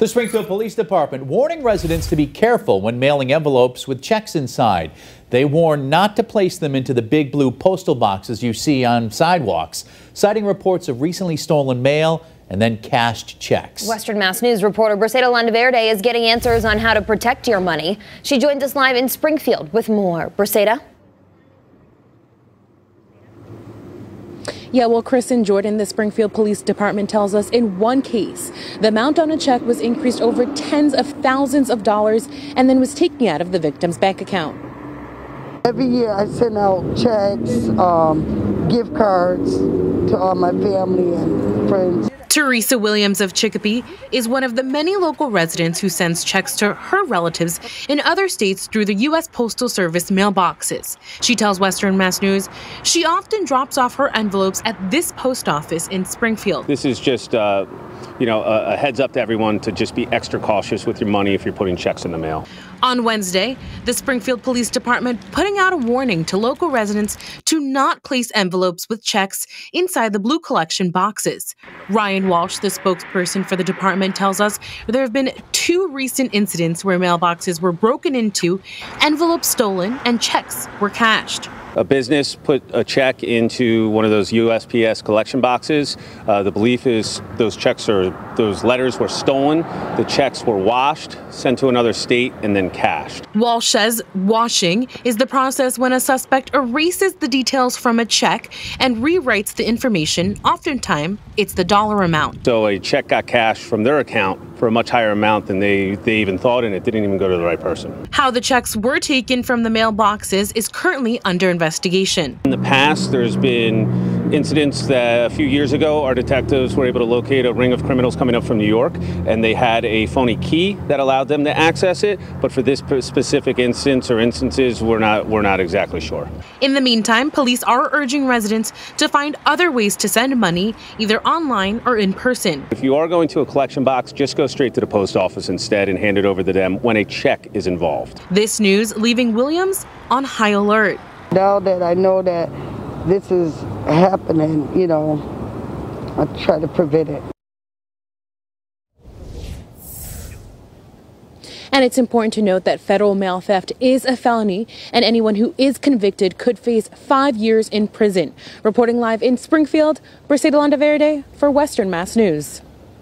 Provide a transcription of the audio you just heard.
The Springfield Police Department warning residents to be careful when mailing envelopes with checks inside. They warn not to place them into the big blue postal boxes you see on sidewalks, citing reports of recently stolen mail and then cashed checks. Western Mass News reporter Briseida Landaverde is getting answers on how to protect your money. She joins us live in Springfield with more. Briseida? Yeah, well, Chris and Jordan, the Springfield Police Department tells us in one case, the amount on a check was increased over tens of thousands of dollars and then was taken out of the victim's bank account. Every year I send out checks, gift cards to all my family and friends. Teresa Williams of Chicopee is one of the many local residents who sends checks to her relatives in other states through the U.S. Postal Service mailboxes. She tells Western Mass News she often drops off her envelopes at this post office in Springfield. This is just, a heads up to everyone to just be extra cautious with your money if you're putting checks in the mail. On Wednesday, the Springfield Police Department putting out a warning to local residents to not place envelopes with checks inside the blue collection boxes. Ryan Walsh, the spokesperson for the department, tells us there have been 2 recent incidents where mailboxes were broken into, envelopes stolen, and checks were cashed. A business put a check into one of those USPS collection boxes. The belief is those letters were stolen. The checks were washed, sent to another state, and then cashed. Walsh says washing is the process when a suspect erases the details from a check and rewrites the information. Oftentimes, it's the dollar amount. So a check got cashed from their account for a much higher amount than they even thought, and it didn't even go to the right person. How the checks were taken from the mailboxes is currently under investigation. In the past, there's been incidents that a few years ago, our detectives were able to locate a ring of criminals coming up from New York, and they had a phony key that allowed them to access it. But for this specific instance or instances, we're not exactly sure. In the meantime, police are urging residents to find other ways to send money, either online or in person. If you are going to a collection box, just go straight to the post office instead and hand it over to them when a check is involved. This news leaving Williams on high alert. Now that I know that this is happening, I try to prevent it. And it's important to note that federal mail theft is a felony, and anyone who is convicted could face 5 years in prison. Reporting live in Springfield, Briseida Landaverde for Western Mass News.